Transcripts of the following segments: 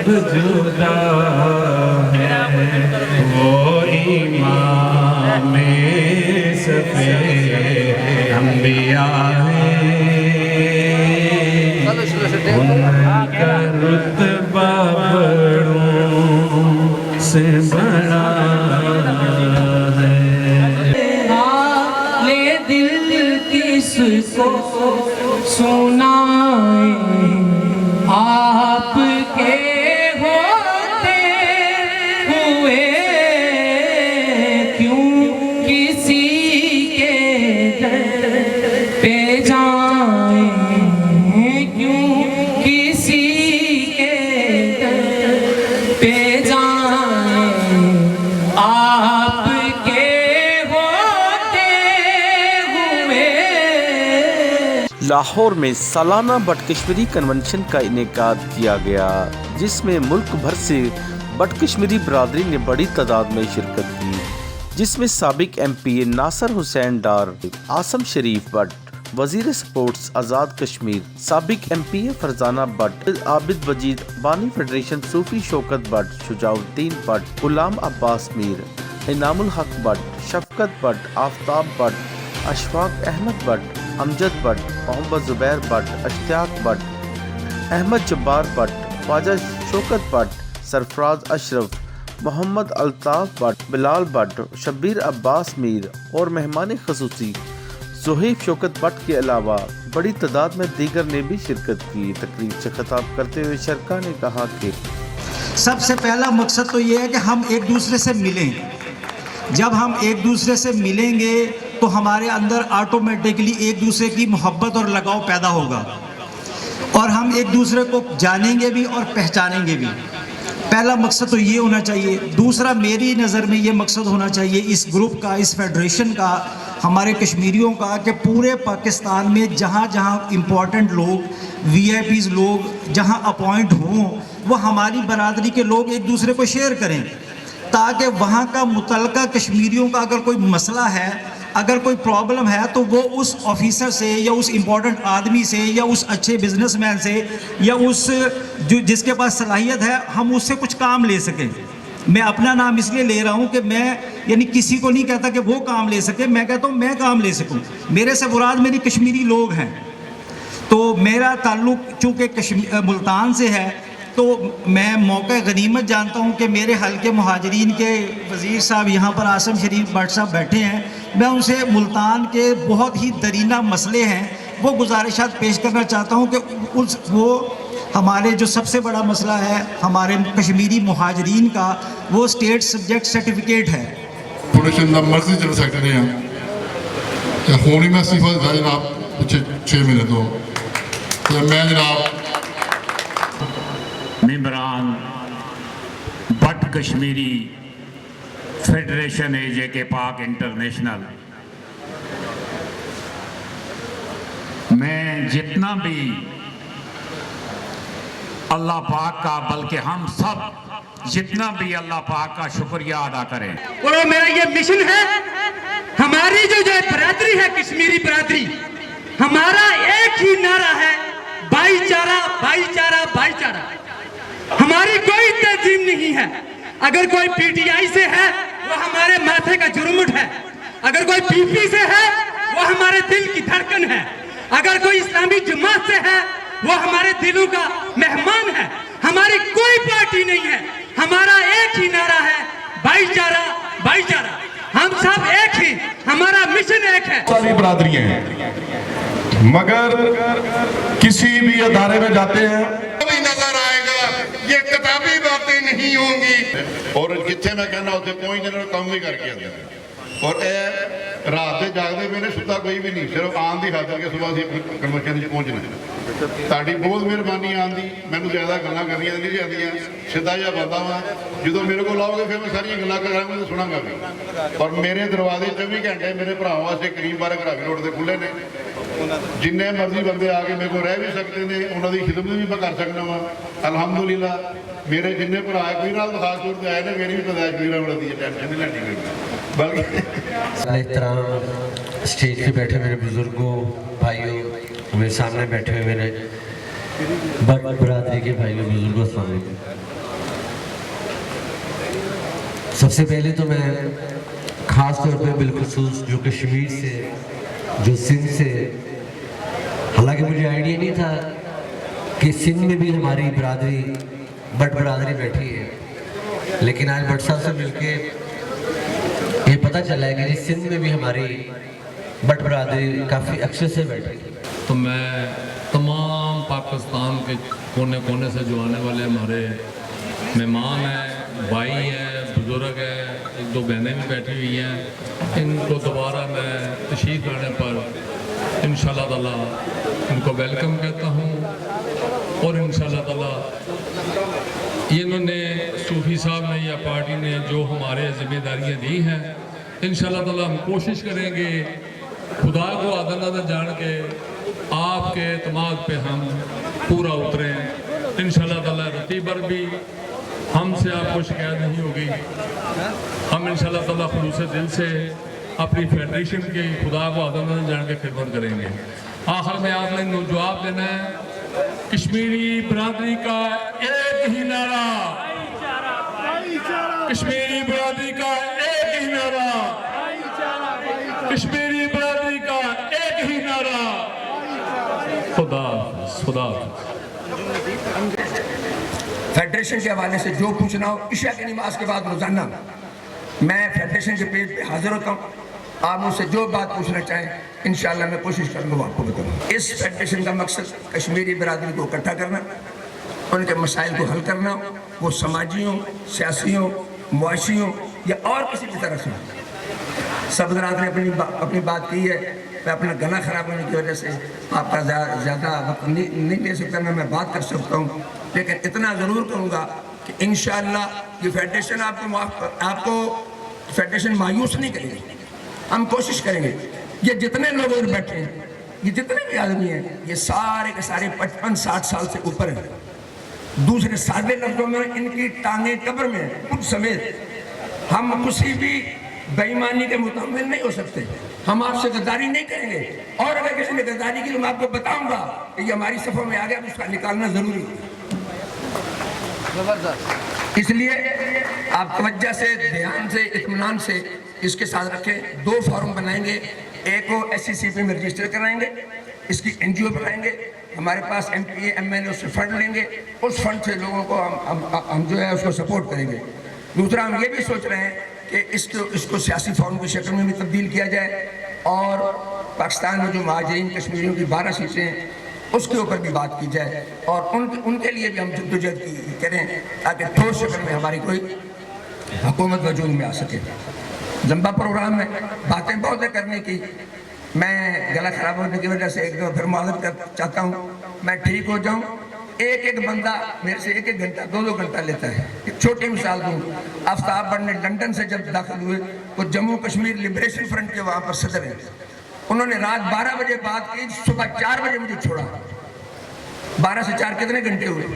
جدا ہے، وہ امام صفِ انبیاء ہے، ان کا رتبہ بڑوں سے بڑا ہے۔ حال دل کس کو سنائیں، آپ کے ہوتے ہوئے کیوں کسی کے در پہ جائیں، کیوں کسی کے در پہ جائیں، آپ کے ہوتے ہوئے۔ لاہور میں سالانہ بٹ کشمیری کنونشن کا انعقاد کیا گیا، جس میں ملک بھر سے بٹ کشمیری برادری نے بڑی تعداد میں شرکت کی، جس میں سابق M P A Nasir Hussain Dar, Asim Sharif Butt, وزیر سپورٹس آزاد کشمیر، سابق M P A Farzana Butt, Abid Majeed بانی federation Sufi Shaukat but, Shuja Uddin but, Ghulam Abbas میر، انعام الحق بٹ، شفقت بٹ، آفتاب بٹ، اشفاق احمد بٹ، امجد بٹ، محمد زبیر بٹ، اشتیاق بٹ، احمد جبار بٹ، خواجہ شوکت بٹ، سرفراز اشرف، محمد الطاف بٹ، بلال بٹ، شبیر عباس میر اور مہمان خصوصی زہیب شوکت بٹ کے علاوہ بڑی تعداد میں دیگر نے بھی شرکت کی۔ تقریب سے خطاب کرتے ہوئے شرکا نے کہا کہ سب سے پہلا مقصد تو یہ ہے کہ ہم ایک دوسرے سے ملیں۔ جب ہم ایک دوسرے سے ملیں گے تو ہمارے اندر آٹومیٹکلی ایک دوسرے کی محبت اور لگاؤ پیدا ہوگا، اور ہم ایک دوسرے کو جانیں گے بھی اور پہچانیں گے بھی۔ پہلا مقصد تو یہ ہونا چاہیے۔ دوسرا میری نظر میں یہ مقصد ہونا چاہیے اس گروپ کا، اس فیڈریشن کا، ہمارے کشمیریوں کا، کہ پورے پاکستان میں جہاں جہاں امپورٹنٹ لوگ، وی آئی پیز لوگ جہاں اپوائنٹ ہوں، وہ ہماری برادری کے لوگ ایک دوسرے کو شیئر کریں، تاکہ وہاں کا متعلقہ کشمیریوں کا اگر کوئی مسئلہ ہے، اگر کوئی پرابلم ہے، تو وہ اس آفیسر سے یا اس امپورٹنٹ آدمی سے یا اس اچھے بزنس مین سے یا اس جس کے پاس صلاحیت ہے، ہم اس سے کچھ کام لے سکیں۔ میں اپنا نام اس لیے لے رہا ہوں کہ میں یعنی کسی کو نہیں کہتا کہ وہ کام لے سکے، میں کہتا ہوں میں کام لے سکوں۔ میرے سے مراد میری کشمیری لوگ ہیں، تو میرا تعلق چونکہ ملتان سے ہے، تو میں موقع غنیمت جانتا ہوں کہ میرے حلقے مہاجرین کے وزیر صاحب یہاں پر عاصم شریف بٹ صاحب بیٹھے ہیں، میں ان سے ملتان کے بہت ہی درینہ مسئلے ہیں وہ گزارشات پیش کرنا چاہتا ہوں کہ وہ ہمارے جو سب سے بڑا مسئلہ ہے ہمارے کشمیری مہاجرین کا، وہ اسٹیٹ سبجیکٹ سرٹیفکیٹ ہے۔ فاؤنڈیشن کا مرکزی جنرل سیکرٹری ہیں، ہونی میں استعفیٰ دیتا جناب پچھے 6 مہینے تو میں جناب ممبران بٹ کشمیری فیڈریشن اے جے کے پاک انٹرنیشنل، میں جتنا بھی اللہ پاک کا، بلکہ ہم سب جتنا بھی اللہ پاک کا شکریہ ادا کریں۔ اور میرا یہ مشن ہے، ہماری جو برادری ہے کشمیری برادری، ہمارا ایک ہی نعرہ ہے، بھائی چارہ بھائی چارہ بھائی چارہ۔ ہماری کوئی تنظیم نہیں ہے، اگر کوئی پی ٹی آئی سے ہے وہ ہمارے ماتھے کا جرمٹ ہے، اگر کوئی پی پی سے ہے وہ ہمارے دل کی دھڑکن ہے، اگر کوئی اسلامی جماعت سے ہے وہ ہمارے دلوں کا مہمان ہے۔ ہماری کوئی پارٹی نہیں ہے، ہمارا ایک ہی نعرہ ہے، بھائی چارہ بھائی چارہ۔ ہم سب ایک ہی، ہمارا مشن ایک ہے۔ ساری برادریاں ہیں، مگر کسی بھی ادارے میں جاتے ہیں بھی نظر آئے گا، یہ کتابی باتیں نہیں ہوں گی، اور جتھے میں کہنا ہوتے کوئی نہ کام بھی کر کے آتے ہیں۔ اور اے رات دے جاگدے میں نے ستا کوئی بھی نہیں، صرف آن دی خاطر کہ صبح سے کنونشن پہنچنا ہے۔ تاڑی بہت مہربانی آن دی، میں نے زیادہ گلاں کرنی نہیں جاندیاں، سیدھا جا بندہ ہاں، جدو میرے کو لاؤ گے پھر میں ساری گلاں کراں گا تو سنا گا بھی۔ اور میرے دروازے 24 گھنٹے میرے بھراواں واسطے کریم بارک راوی روڈ تے کھلے نے، جننے مرضی بندے آ کے میرے کو رہ بھی سکتے ہیں، انہوں کی خدمت بھی میں کر سکنا وا۔ الحمدللہ میرے جننے بھرا کوئی نال خاص طور تے آئے نے، میری بھی پیدائش کوئی نہ بڑھتی ہے، ٹینشن نہیں لینی کوئی۔ بلکہ احترام اسٹیج پہ بیٹھے میرے بزرگوں، بھائیوں، میرے سامنے بیٹھے ہوئے میرے برادری کے بھائیوں بزرگوں، السلام علیکم۔ सबसे पहले तो मैं ख़ास तौर पे बिलखुसूस जो कश्मीर से, जो सिंध से, हालांकि मुझे आइडिया नहीं था कि सिंध में भी हमारी बरादरी, बट बरादरी बैठी है, लेकिन आज भट्ट साहब से मिलके ये पता चला है कि सिंध में भी हमारी बट बरादरी काफ़ी अच्छे से बैठी है। तो मैं तमाम पाकिस्तान के कोने कोने से जो आने वाले हमारे मेहमान हैं, भाई हैं, बुजुर्ग हैं, एक दो बहनें भी बैठी हुई हैं, इनको दोबारा मैं तशरीफ़ लाने पर इंशाअल्लाह ताला इनको वेलकम कहता हूँ। और इंशाअल्लाह ताला इन्होंने सूफी साहब ने या पार्टी ने जो हमारे जिम्मेदारियाँ दी हैं, इंशाअल्लाह ताला हम कोशिश करेंगे खुदा को आधा नादा जान के आपके एतमाद पे हम पूरा उतरें। इंशाअल्लाह ताला रतीब पर भी हमसे आपको शिकायत नहीं होगी। हम इंशाअल्लाह ताला खुलूस दिल से अपनी फेडरेशन की खुदा को आधा नादा जान के खिदमत करेंगे। आखिर में आपने जवाब देना है, कश्मीरी बरादरी का एक ही नारा, कश्मीरी बरादरी का एक ही नारा, कश्मीरी बरादरी का एक ही नारा, खुदा खुदा। फेडरेशन के हवाले से जो पूछना हो इशा की नमाज के बाद रोजाना मैं फेडरेशन के पेज पे हाजिर होता हूँ। आप मुझसे जो बात पूछना चाहें इंशाअल्लाह मैं कोशिश करूँगा वो आपको बताऊँगा। इस फेडरेशन का मकसद कश्मीरी बरादरी को इकट्ठा करना, उनके मसाइल को हल करना, वो समाजी हो, सियासी हो, मुआशी हो या और किसी भी तरह से। सब हज़रात ने अपनी बात की है। मैं अपना गला ख़राब होने की वजह से आपका ज़्यादा वक्त नहीं ले सकता, मैं बात कर सकता हूँ, लेकिन इतना ज़रूर कहूँगा कि इंशाअल्लाह ये फेडरेशन आपको फेडरेशन मायूस नहीं करेगी। हम कोशिश करेंगे ये जितने लोग इधर बैठे हैं, ये जितने भी आदमी हैं, ये सारे के सारे 55-60 साल से ऊपर हैं। दूसरे सादे लफ्ज़ों में इनकी टांगें कब्र में खुद समेत। हम किसी भी बेईमानी के मुताबिक नहीं हो सकते, हम आपसे गद्दारी नहीं करेंगे। और अगर किसी ने गद्दारी की तो मैं आपको बताऊंगा कि ये हमारी सफ़ों में आ गया, उसका निकालना ज़रूरी है। इसलिए आप तवज्जो से, ध्यान से, इत्मीनान से इसके साथ रखें। 2 फॉर्म बनाएंगे, एक को SCCP में रजिस्टर कराएंगे, इसकी NGO बनाएंगे, हमारे पास MPA MLA उससे फंड लेंगे, उस फंड से लोगों को हम जो है उसको सपोर्ट करेंगे। दूसरा हम ये भी सोच रहे हैं कि इसको सियासी फॉर्म की शक्ल में भी तब्दील किया जाए और पाकिस्तान में जो महाजरीन कश्मीरियों की 12 सीटें हैं उसके ऊपर भी बात की जाए और उनके लिए भी हम जद्दोजहद करें ताकि ठोस शक्ल में हमारी कोई हुकूमत वजूद में आ सके। लंबा प्रोग्राम है, बातें बहुत है करने की। मैं गला ख़राब होने की वजह से एक दो फिर माजरत कर चाहता हूँ, मैं ठीक हो जाऊँ। एक बंदा मेरे से 1-1 घंटा 2-2 घंटा लेता है। एक छोटी मिसाल दूँ, आफ्ताब बट ने लंदन से जब दाखिल हुए तो जम्मू कश्मीर लिबरेशन फ्रंट के वहाँ पर सदर हैं, उन्होंने रात 12 बजे बात की, सुबह 4 बजे मुझे छोड़ा। 12 से 4 कितने घंटे हुए?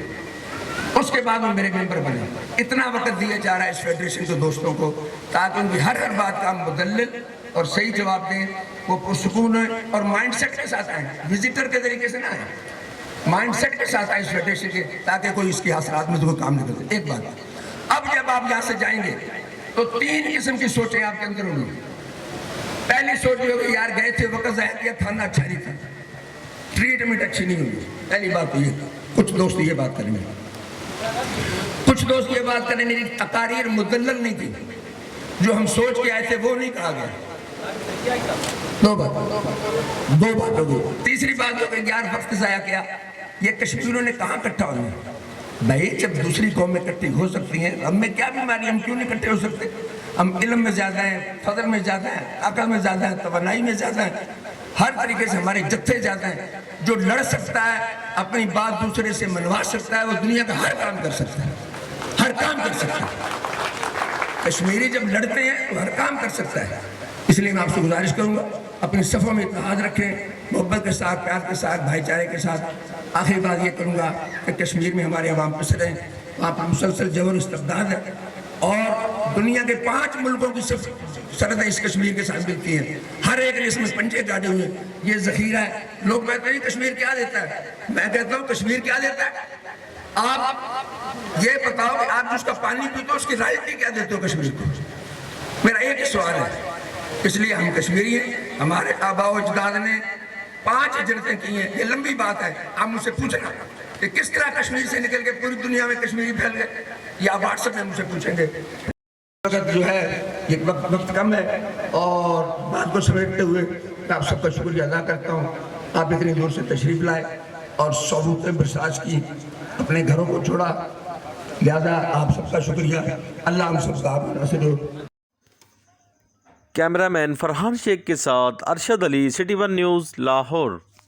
उसके बाद वो मेरे मेंबर बने। इतना वक्त दिया जा रहा है इस फेडरेशन के दोस्तों को ताकि उनकी हर बात का मुदल्लिल और सही जवाब दें, वो पुरसुकून और माइंड सेट के साथ आए, विजिटर के तरीके से ना आए, माइंड सेट के साथ आए इस फेडरेशन के, ताकि कोई इसकी हासिलात में तो कोई काम निकल जाए। एक बात, अब जब आप यहाँ से जाएंगे तो 3 किस्म की सोचें आपके अंदर होंगी। पहली सोच ये होगी यार गए थे वक्त ज़ाया किया, खाना अच्छा नहीं था, ट्रीटमेंट अच्छी नहीं हुई। पहली बात तो ये, कुछ दोस्त ये बात करेंगे, कुछ दोस्त ये बात करें मेरी तकारीर मुदल्लल नहीं थी, जो हम सोच के आए थे वो नहीं कहा गया। 2 बात हो गई। तीसरी बात हो गई यार वक्त ज़ाया किया, ये कश्मीरियों ने कहाँ इकट्ठा होना है भाई? जब दूसरी कौमें इकट्ठी हो सकती हैं, हम में क्या बीमारी, हम क्यों नहीं इकट्ठे हो सकते? हम इल्म में ज़्यादा हैं, फजल में ज़्यादा हैं, अकल में ज़्यादा हैं, तवानाई में ज़्यादा हैं, हर तरीके से हमारे जत्थे ज़्यादा हैं। जो लड़ सकता है, अपनी बात दूसरे से मनवा सकता है, वो दुनिया का हर काम कर सकता है, हर काम कर सकता है। कश्मीरी जब लड़ते हैं तो हर काम कर सकता है। इसलिए मैं आपसे गुजारिश करूँगा अपनी सफ़ों में इत्तेहाद रखें, मोहब्बत के साथ, प्यार के साथ, भाईचारे के साथ। आखिरी बात ये करूँगा कि कश्मीर में हमारे अवाम पिस रहे हैं, वहाँ पर मुसलसल जबर इस्तबदाद है और दुनिया के 5 मुल्कों की सरहदें इस कश्मीर के साथ मिलती हैं। हर एक ने इसमें पंजे गाड़े हुए, ये ज़ख़ीरा है। लोग कहते हैं कश्मीर क्या देता है, मैं कहता हूँ कश्मीर क्या देता है? आप ये बताओ कि आप जिसका पानी पीते हो उसकी रायती क्या देते हो कश्मीर को? मेरा एक ही सवाल है। इसलिए हम कश्मीरी हैं, हमारे आबा व अजदाद ने 5 हिजरतें की हैं। ये लंबी बात है, आप मुझसे पूछना कि किस तरह कश्मीर से निकल के पूरी दुनिया में कश्मीरी फैल गए, या व्हाट्सएप में मुझसे पूछेंगे। जो है ये वक्त कम है और बात को समेटते हुए मैं आप सबका शुक्रिया अदा करता हूँ। आप इतनी दूर से तशरीफ लाए और सबूतें बर्दाश्त की, अपने घरों को छोड़ा, लिहाजा आप सबका शुक्रिया। अल्लाह हम सबका आप नासिर हो। कैमरामैन फरहान शेख के साथ Arshad Ali, city one news, Lahore.